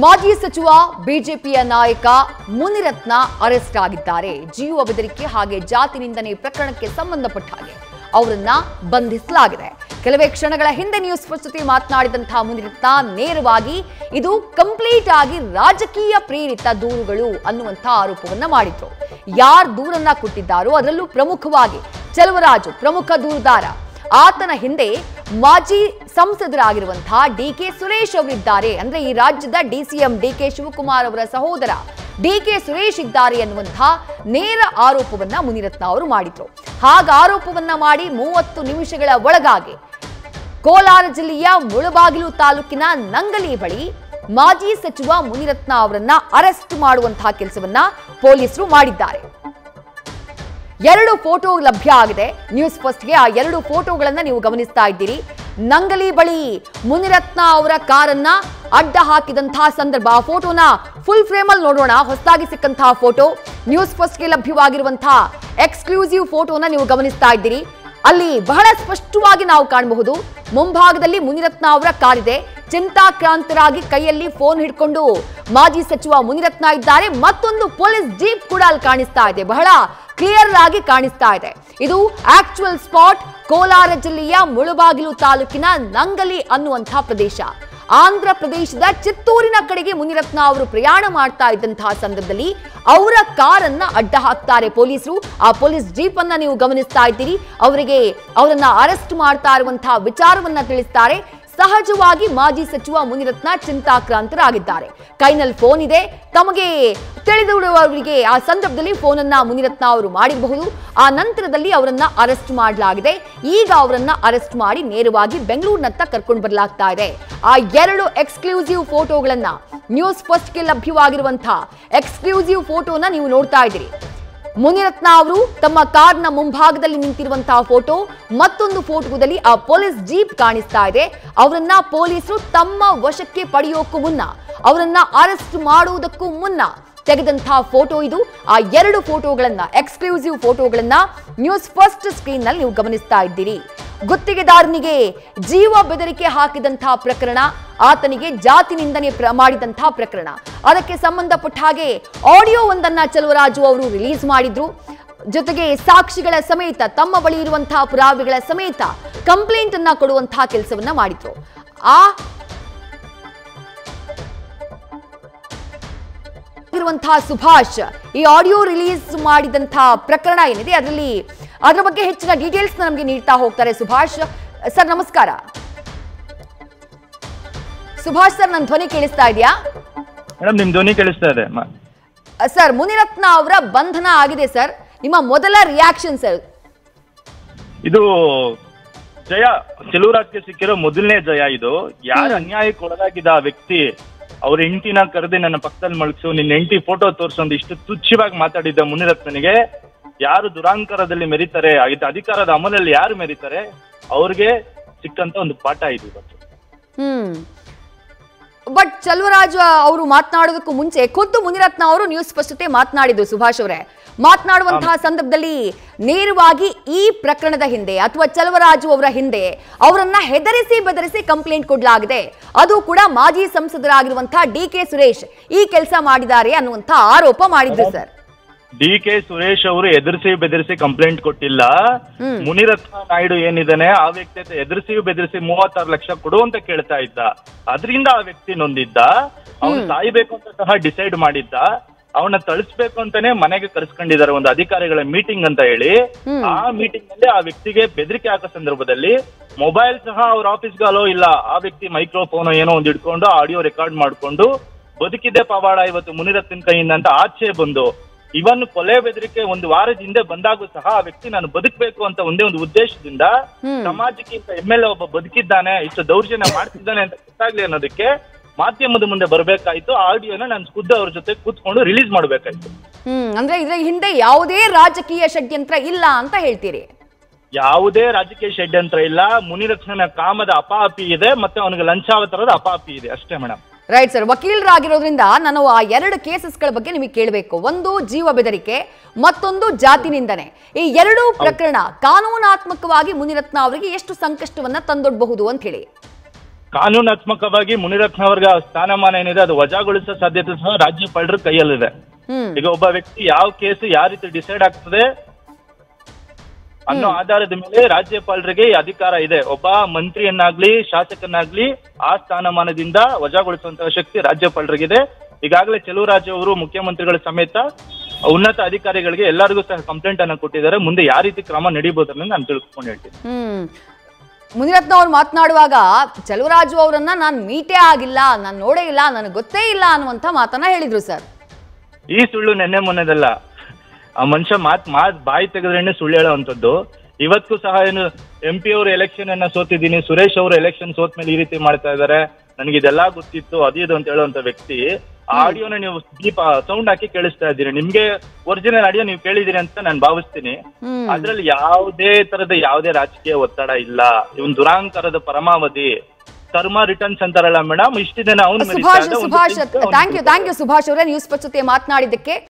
ಮಾಜಿ ಸಚಿವ ಬಿಜೆಪಿಯ ನಾಯಕ ಮುನಿರತ್ನ ಅರೆಸ್ಟ್ ಆಗಿದ್ದಾರೆ. ಜೀವ ಬೆದರಿಕೆ ಹಾಗೆ ಜಾತಿ ನಿಂದನೆ ಪ್ರಕರಣಕ್ಕೆ ಸಂಬಂಧಪಟ್ಟ ಹಾಗೆ ಅವರನ್ನ ಬಂಧಿಸಲಾಗಿದೆ. ಕೆಲವೇ ಕ್ಷಣಗಳ ಹಿಂದೆ ನ್ಯೂಸ್ ಫಸ್ಟ್ ಜೊತೆ ಮಾತನಾಡಿದಂತಹ ಮುನಿರತ್ನ ನೇರವಾಗಿ ಇದು ಕಂಪ್ಲೀಟ್ ಆಗಿ ರಾಜಕೀಯ ಪ್ರೇರಿತ ದೂರುಗಳು ಅನ್ನುವಂಥ ಆರೋಪವನ್ನ ಮಾಡಿದ್ರು. ಯಾರು ದೂರನ್ನ ಕೊಟ್ಟಿದ್ದಾರೋ ಅದರಲ್ಲೂ ಪ್ರಮುಖವಾಗಿ ಚೆಲುವರಾಜು ಪ್ರಮುಖ ದೂರುದಾರ. ಆತನ ಹಿಂದೆ ಮಾಜಿ ಸಂಸದರಾಗಿರುವಂತಹ ಡಿಕೆ ಸುರೇಶ್ ಅವರಿದ್ದಾರೆ. ಅಂದ್ರೆ ಈ ರಾಜ್ಯದ ಡಿಸಿಎಂ ಡಿಕೆ ಶಿವಕುಮಾರ್ ಅವರ ಸಹೋದರ ಡಿಕೆ ಸುರೇಶ್ ಇದ್ದಾರೆ ಅನ್ನುವಂತಹ ನೇರ ಆರೋಪವನ್ನ ಮುನಿರತ್ನ ಅವರು ಮಾಡಿದ್ರು. ಹಾಗ ಆರೋಪವನ್ನ ಮಾಡಿ 30 ನಿಮಿಷಗಳ ಒಳಗಾಗಿ ಕೋಲಾರ ಜಿಲ್ಲೆಯ ಮುಳಬಾಗಿಲು ತಾಲೂಕಿನ ನಂಗಲಿ ಬಳಿ ಮಾಜಿ ಸಚಿವ ಮುನಿರತ್ನ ಅವರನ್ನ ಅರೆಸ್ಟ್ ಮಾಡುವಂತಹ ಕೆಲಸವನ್ನ ಪೊಲೀಸರು ಮಾಡಿದ್ದಾರೆ. 2 ಫೋಟೋ ಲಭ್ಯ ಆಗಿದೆ ನ್ಯೂಸ್ ಫಸ್ಟ್ಗೆ. ಆ 2 ಫೋಟೋಗಳನ್ನ ನೀವು ಗಮನಿಸ್ತಾ ಇದ್ದೀರಿ. ನಂಗಲಿ ಬಳಿ ಮುನಿರತ್ನ ಅವರ ಕಾರನ್ನ ಅಡ್ಡ ಹಾಕಿದಂತಹ ಸಂದರ್ಭ. ಆ ಫೋಟೋನ ಫುಲ್ ಫ್ರೇಮ್ ಅಲ್ಲಿ ನೋಡೋಣ. ಹೊಸದಾಗಿ ಸಿಕ್ಕಂತಹ ಫೋಟೋ ನ್ಯೂಸ್ ಫಸ್ಟ್ಗೆ ಲಭ್ಯವಾಗಿರುವಂತಹ ಎಕ್ಸ್ಕ್ಲೂಸಿವ್ ಫೋಟೋನ ನೀವು ಗಮನಿಸ್ತಾ ಇದ್ದೀರಿ. ಅಲ್ಲಿ ಬಹಳ ಸ್ಪಷ್ಟವಾಗಿ ನಾವು ಕಾಣಬಹುದು ಮುಂಭಾಗದಲ್ಲಿ ಮುನಿರತ್ನ ಅವರ ಕಾರಿದೆ. ಚಿಂತಾಕ್ರಾಂತರಾಗಿ ಕೈಯಲ್ಲಿ ಫೋನ್ ಹಿಡ್ಕೊಂಡು ಮಾಜಿ ಸಚಿವ ಮುನಿರತ್ನ ಇದ್ದಾರೆ. ಮತ್ತೊಂದು ಪೊಲೀಸ್ ಜೀಪ್ ಕೂಡ ಅಲ್ಲಿ ಕಾಣಿಸ್ತಾ ಇದೆ. ಬಹಳ ಕ್ಲಿಯರ್ ಆಗಿ ಕಾಣಿಸ್ತಾ ಇದೆ. ಇದು ಆಕ್ಚುಯಲ್ ಸ್ಪಾಟ್ ಕೋಲಾರ ಜಿಲ್ಲೆಯ ಮುಳಬಾಗಿಲು ತಾಲೂಕಿನ ನಂಗಲಿ ಅನ್ನುವಂತಹ ಪ್ರದೇಶ. ಆಂಧ್ರ ಪ್ರದೇಶದ ಚಿತ್ತೂರಿನ ಕಡೆಗೆ ಮುನಿರತ್ನ ಅವರು ಪ್ರಯಾಣ ಮಾಡ್ತಾ ಇದ್ದಂತಹ ಸಂದರ್ಭದಲ್ಲಿ ಅವರ ಕಾರನ್ನ ಅಡ್ಡ ಹಾಕ್ತಾರೆ ಪೊಲೀಸರು. ಆ ಪೊಲೀಸ್ ಜೀಪ್ ಅನ್ನ ನೀವು ಗಮನಿಸ್ತಾ ಇದ್ದೀರಿ. ಅವರನ್ನ ಅರೆಸ್ಟ್ ಮಾಡ್ತಾ ಇರುವಂತಹ ವಿಚಾರವನ್ನ ತಿಳಿಸ್ತಾರೆ. ಸಹಜವಾಗಿ ಮಾಜಿ ಸಚಿವ ಮುನಿರತ್ನ ಚಿಂತಾಕ್ರಾಂತರಾಗಿದ್ದಾರೆ. ಕೈನಲ್ಲಿ ಫೋನ್ ಇದೆ. ತಮಗೆ ತಿಳಿದಿರುವವರಿಗೆ ಆ ಸಂದರ್ಭದಲ್ಲಿ ಫೋನ್ ಅನ್ನ ಮುನಿರತ್ನ ಅವರು ಮಾಡಿರಬಹುದು. ಆ ನಂತರದಲ್ಲಿ ಅವರನ್ನ ಅರೆಸ್ಟ್ ಮಾಡಲಾಗಿದೆ. ಈಗ ಅವರನ್ನ ಅರೆಸ್ಟ್ ಮಾಡಿ ನೇರವಾಗಿ ಬೆಂಗಳೂರಿನತ್ತ ಕರ್ಕೊಂಡು ಬರಲಾಗ್ತಾ ಇದೆ. ಆ 2 ಎಕ್ಸ್ಕ್ಲೂಸಿವ್ ಫೋಟೋಗಳನ್ನ ನ್ಯೂಸ್ ಫಸ್ಟ್ಗೆ ಲಭ್ಯವಾಗಿರುವಂತಹ ಎಕ್ಸ್ಕ್ಲೂಸಿವ್ ಫೋಟೋನ ನೀವು ನೋಡ್ತಾ ಇದ್ದೀರಿ. ಮುನಿರತ್ನ ಅವರು ತಮ್ಮ ಕಾರ್ನ ಮುಂಭಾಗದಲ್ಲಿ ನಿಂತಿರುವಂತಹ ಫೋಟೋ. ಮತ್ತೊಂದು ಫೋಟೋದಲ್ಲಿ ಆ ಪೊಲೀಸ್ ಜೀಪ್ ಕಾಣಿಸ್ತಾ ಇದೆ. ಅವರನ್ನ ಪೊಲೀಸರು ತಮ್ಮ ವಶಕ್ಕೆ ಪಡೆಯೋಕ್ಕೂ ಮುನ್ನ, ಅವರನ್ನ ಅರೆಸ್ಟ್ ಮಾಡುವುದಕ್ಕೂ ಮುನ್ನ ತೆಗೆದಂತಹ ಫೋಟೋ ಇದು. ಆ 2 ಫೋಟೋಗಳನ್ನ ಎಕ್ಸ್ಕ್ಲೂಸಿವ್ ಫೋಟೋಗಳನ್ನ ನ್ಯೂಸ್ ಫಸ್ಟ್ ಸ್ಕ್ರೀನ್ ನಲ್ಲಿ ನೀವು ಗಮನಿಸ್ತಾ ಇದ್ದೀರಿ. ಗುತ್ತಿಗೆದಾರನಿಗೆ ಜೀವ ಬೆದರಿಕೆ ಹಾಕಿದಂತಹ ಪ್ರಕರಣ, ಆತನಿಗೆ ಜಾತಿ ನಿಂದನೆ ಮಾಡಿದಂತಹ ಪ್ರಕರಣ, ಅದಕ್ಕೆ ಸಂಬಂಧಪಟ್ಟ ಹಾಗೆ ಆಡಿಯೋ ಒಂದನ್ನ ಚೆಲುವರಾಜು ಅವರು ರಿಲೀಸ್ ಮಾಡಿದ್ರು. ಜೊತೆಗೆ ಸಾಕ್ಷಿಗಳ ಸಮೇತ ತಮ್ಮ ಬಳಿ ಇರುವಂತಹ ಪುರಾವೆಗಳ ಸಮೇತ ಕಂಪ್ಲೇಂಟ್ ಅನ್ನ ಕೊಡುವಂತಹ ಕೆಲಸವನ್ನ ಮಾಡಿದ್ರು. ಸುಭಾಷ್ ಈ ಆಡಿಯೋ ರಿಲೀಸ್ ಮಾಡಿದಂತಹ ಪ್ರಕರಣ ಏನಿದೆ ಅದರ ಬಗ್ಗೆ ಹೆಚ್ಚಿನ ಡೀಟೇಲ್ಸ್ ನಮಗೆ ನೀಡ್ತಾ ಹೋಗ್ತಾರೆ ಸುಭಾಷ್ ಸರ್. ನಮಸ್ಕಾರ ಸುಭಾಷ್ ಸರ್, ನನ್ನ ಧ್ವನಿ ಕೇಳಿಸ್ತಾ ಇದೆಯಾ? ಮೇಡಮ್, ನಿಮ್ ಧ್ವನಿ ಕೇಳಿಸ್ತಾ ಇದೆ ಸರ್. ಮುನಿರತ್ನ ಅವರ ಬಂಧನ ಆಗಿದೆ ಸರ್, ನಿಮ್ಮ ಮೊದಲ ರಿಯಾಕ್ಷನ್ ಸರ್? ಇದು ಜಯ, ಚೆಲುವರಾಜ್ಗೆ ಸಿಕ್ಕಿರೋ ಮೊದಲನೇ ಜಯ ಇದು. ಯಾರು ಅನ್ಯಾಯಕ್ಕೆ ಒಳಗಾಗಿದ್ದ ಆ ವ್ಯಕ್ತಿ ಅವ್ರ ಹೆಂಡತಿನ ಕರೆದಿ ನನ್ನ ಪಕ್ಕದಲ್ಲಿ ಮಲಗಿಸು, ನಿನ್ನ ಹೆಂಡತಿ ಫೋಟೋ ತೋರಿಸೊಂದು ಇಷ್ಟು ತುಚ್ಛವಾಗಿ ಮಾತಾಡಿದ್ದ ಮುನಿರತ್ನನಿಗೆ ಯಾರು ದುರಾಂಕಾರದಲ್ಲಿ ಮೆರೀತಾರೆ, ಅಧಿಕಾರದ ಅಮಲಲ್ಲಿ ಯಾರು ಮೆರೀತಾರೆ ಅವ್ರಿಗೆ ಸಿಕ್ಕಂತ ಒಂದು ಪಾಠ ಇದು ಇವತ್ತು. ಬಟ್ ಚೆಲುವರಾಜ್ ಅವರು ಮಾತನಾಡೋದಕ್ಕೂ ಮುಂಚೆ ಖುದ್ದು ಮುನಿರತ್ನ ಅವರು ನ್ಯೂಸ್ ಫಸ್ಟ್ ಜೊತೆ ಮಾತನಾಡಿದ್ರು. ಸುಭಾಷ್ ಅವರೇ, ಮಾತನಾಡುವಂತಹ ಸಂದರ್ಭದಲ್ಲಿ ನೇರವಾಗಿ ಈ ಪ್ರಕರಣದ ಹಿಂದೆ ಅಥವಾ ಚೆಲುವರಾಜು ಅವರ ಹಿಂದೆ ಅವರನ್ನ ಹೆದರಿಸಿ ಬೆದರಿಸಿ ಕಂಪ್ಲೇಂಟ್ ಕೊಡಲಾಗಿದೆ, ಅದು ಕೂಡ ಮಾಜಿ ಸಂಸದರಾಗಿರುವಂತಹ ಡಿಕೆ ಸುರೇಶ್ ಈ ಕೆಲಸ ಮಾಡಿದ್ದಾರೆ ಅನ್ನುವಂತ ಆರೋಪ ಮಾಡಿದ್ರು ಸರ್. ಡಿಕೆ ಸುರೇಶ್ ಅವರು ಎದುರಿಸಿ ಬೆದರಿಸಿ ಕಂಪ್ಲೇಂಟ್ ಕೊಟ್ಟಿಲ್ಲ. ಮುನಿರತ್ನ ನಾಯ್ಡು ಏನಿದ್ದಾನೆ ಆ ವ್ಯಕ್ತಿ ಎದುರಿಸಿ ಬೆದರಿಸಿ 36 ಲಕ್ಷ ಕೊಡು ಅಂತ ಕೇಳ್ತಾ ಇದ್ದ. ಅದರಿಂದ ಆ ವ್ಯಕ್ತಿ ನೊಂದಿದ್ದ. ಅವನು ಸಾಯ್ಬೇಕು ಅಂತ ಸಹ ಡಿಸೈಡ್ ಮಾಡಿದ್ದ. ಅವನ್ನ ತಳಿಸ್ಬೇಕು ಅಂತಾನೆ ಮನೆಗೆ ಕರೆಸ್ಕೊಂಡಿದ್ದಾರೆ ಒಂದು ಅಧಿಕಾರಿಗಳ ಮೀಟಿಂಗ್ ಅಂತ ಹೇಳಿ. ಆ ಮೀಟಿಂಗ್ ನಲ್ಲಿ ಆ ವ್ಯಕ್ತಿಗೆ ಬೆದರಿಕೆ ಹಾಕೋ ಸಂದರ್ಭದಲ್ಲಿ ಮೊಬೈಲ್ ಸಹ ಅವ್ರ ಆಫೀಸ್ಗೆ ಅಲೋ ಇಲ್ಲ. ಆ ವ್ಯಕ್ತಿ ಮೈಕ್ರೋಫೋನ್ ಏನೋ ಒಂದು ಇಟ್ಕೊಂಡು ಆಡಿಯೋ ರೆಕಾರ್ಡ್ ಮಾಡ್ಕೊಂಡು ಬದುಕಿದೆ ಪವಾಡ ಇವತ್ತು ಮುನಿರತ್ನ ಕೈಯಿಂದ ಅಂತ ಆಚೆ ಬಂದು ಇವನ್ ಕೊಲೆ ಬೆದರಿಕೆ 1 ವಾರದ ಹಿಂದೆ ಬಂದಾಗೂ ಸಹ ಆ ವ್ಯಕ್ತಿ ನಾನು ಬದುಕಬೇಕು ಅಂತ ಒಂದೇ ಒಂದು ಉದ್ದೇಶದಿಂದ ಸಮಾಜಕ್ಕೆ ಇಂತ MLA ಒಬ್ಬ ಬದುಕಿದ್ದಾನೆ, ಇಷ್ಟು ದೌರ್ಜನ್ಯ ಮಾಡ್ತಿದ್ದಾನೆ ಅಂತ ಗೊತ್ತಾಗ್ಲಿ ಅನ್ನೋದಕ್ಕೆ ಮಾಧ್ಯಮದ ಮುಂದೆ ಬರ್ಬೇಕಾಯ್ತು. ಆಡಿಯೋನ ನಾನು ಖುದ್ದು ಅವ್ರ ಜೊತೆ ಕೂತ್ಕೊಂಡು ರಿಲೀಸ್ ಮಾಡ್ಬೇಕಾಯ್ತು. ಅಂದ್ರೆ ಇದ್ರ ಹಿಂದೆ ಯಾವುದೇ ರಾಜಕೀಯ ಷಡ್ಯಂತ್ರ ಇಲ್ಲ ಅಂತ ಹೇಳ್ತೀರಿ? ಯಾವುದೇ ರಾಜಕೀಯ ಷಡ್ಯಂತ್ರ ಇಲ್ಲ. ಮುನಿರತ್ನನ ಕಾಮದ ಅಪಾಪಿ ಇದೆ, ಮತ್ತೆ ಅವನಿಗೆ ಲಂಚಾವತಾರದ ಅಪಾಪಿ ಇದೆ ಅಷ್ಟೇ ಮೇಡಮ್. ರೈಟ್ ಸರ್, ವಕೀಲರಾಗಿರೋದ್ರಿಂದ ನಾನು ಆ 2 ಕೇಸಸ್ಗಳ ಬಗ್ಗೆ ನಿಮಗೆ ಕೇಳಬೇಕು. ಒಂದು ಜೀವ ಬೆದರಿಕೆ, ಮತ್ತೊಂದು ಜಾತಿ ನಿಂದನೆ. ಈ 2 ಪ್ರಕರಣ ಕಾನೂನಾತ್ಮಕವಾಗಿ ಮುನಿರತ್ನ ಅವರಿಗೆ ಎಷ್ಟು ಸಂಕಷ್ಟವನ್ನ ತಂದೊಡ್ಡಬಹುದು ಅಂತ ಹೇಳಿ? ಕಾನೂನಾತ್ಮಕವಾಗಿ ಮುನಿರತ್ನ ಅವರಿಗೆ ಸ್ಥಾನಮಾನ ಏನಿದೆ ಅದು ವಜಾಗೊಳಿಸೋ ಸಾಧ್ಯತೆ ಸಹ ರಾಜ್ಯಪಾಲರ ಕೈಯಲ್ಲಿದೆ. ಈಗ ಒಬ್ಬ ವ್ಯಕ್ತಿ ಯಾವ ಕೇಸ್ ಯಾವ ರೀತಿ ಡಿಸೈಡ್ ಆಗ್ತದೆ ಅನ್ನೋ ಆಧಾರದ ಮೇಲೆ ರಾಜ್ಯಪಾಲರಿಗೆ ಈ ಅಧಿಕಾರ ಇದೆ. ಒಬ್ಬ ಮಂತ್ರಿಯನ್ನಾಗ್ಲಿ ಶಾಸಕನಾಗ್ಲಿ ಆ ಸ್ಥಾನಮಾನದಿಂದ ವಜಾಗೊಳಿಸುವಂತಹ ಶಕ್ತಿ ರಾಜ್ಯಪಾಲರಿಗಿದೆ. ಈಗಾಗಲೇ ಚೆಲುವರಾಜು ಅವರು ಮುಖ್ಯಮಂತ್ರಿಗಳ ಸಮೇತ ಉನ್ನತ ಅಧಿಕಾರಿಗಳಿಗೆ ಎಲ್ಲರಿಗೂ ಸಹ ಕಂಪ್ಲೇಂಟ್ ಅನ್ನ ಕೊಟ್ಟಿದ್ದಾರೆ. ಮುಂದೆ ಯಾವ ರೀತಿ ಕ್ರಮ ನಡೀಬಹುದು ಅನ್ನೋದು ನಾನು ತಿಳ್ಕೊಂಡು ಹೇಳ್ತೀನಿ. ಮುನಿರತ್ನ ಅವ್ರು ಮಾತನಾಡುವಾಗ ಚೆಲುವರಾಜು ಅವರನ್ನ ನಾನು ಮೀಟೇ ಆಗಿಲ್ಲ, ನಾನು ನೋಡೇ ಇಲ್ಲ, ನನಗೆ ಗೊತ್ತೇ ಇಲ್ಲ ಅನ್ನುವಂತ ಮಾತನ್ನ ಹೇಳಿದ್ರು ಸರ್. ಈ ಸುಳ್ಳು ನೆನ್ನೆ ಮೊನ್ನೆದಲ್ಲ. ಆ ಮನುಷ್ಯ ಬಾಯಿ ತೆಗೆದ್ರೇನೆ ಸುಳ್ಳು ಹೇಳೋವಂಥದ್ದು. ಇವತ್ತು ಸಹ ಏನು MP ಅವರು ಎಲೆಕ್ಷನ್ ಅನ್ನ ಸೋತಿದ್ದೀನಿ, ಸುರೇಶ್ ಅವರು ಎಲೆಕ್ಷನ್ ಸೋತ್ ಮೇಲೆ ಈ ರೀತಿ ಮಾಡ್ತಾ ಇದಾರೆ, ನನಗೆ ಇದೆಲ್ಲಾ ಗೊತ್ತಿತ್ತು ಅದು ಇದು ಅಂತ ಹೇಳುವಂತ ವ್ಯಕ್ತಿ ಆಡಿಯೋನ ನೀವು ಸೌಂಡ್ ಹಾಕಿ ಕೇಳಿಸ್ತಾ ಇದ್ದೀರಿ. ನಿಮ್ಗೆ ಒರಿಜಿನಲ್ ಆಡಿಯೋ ನೀವು ಕೇಳಿದಿರಿ ಅಂತ ನಾನು ಭಾವಿಸ್ತೀನಿ. ಅದ್ರಲ್ಲಿ ಯಾವುದೇ ರಾಜಕೀಯ ಒತ್ತಡ ಇಲ್ಲ. ಇವನ್ ದುರಾಂಕಾರದ ಪರಮಾವಧಿ ಕರ್ಮ ರಿಟರ್ನ್ಸ್ ಅಂತಾರಲ್ಲ ಮೇಡಮ್, ಇಷ್ಟಿದೆ. ಥ್ಯಾಂಕ್ ಯು ಸುಭಾಷ್ ಅವರೇ ನ್ಯೂಸ್ ಜೊತೆ ಮಾತನಾಡಿದ್ದಕ್ಕೆ.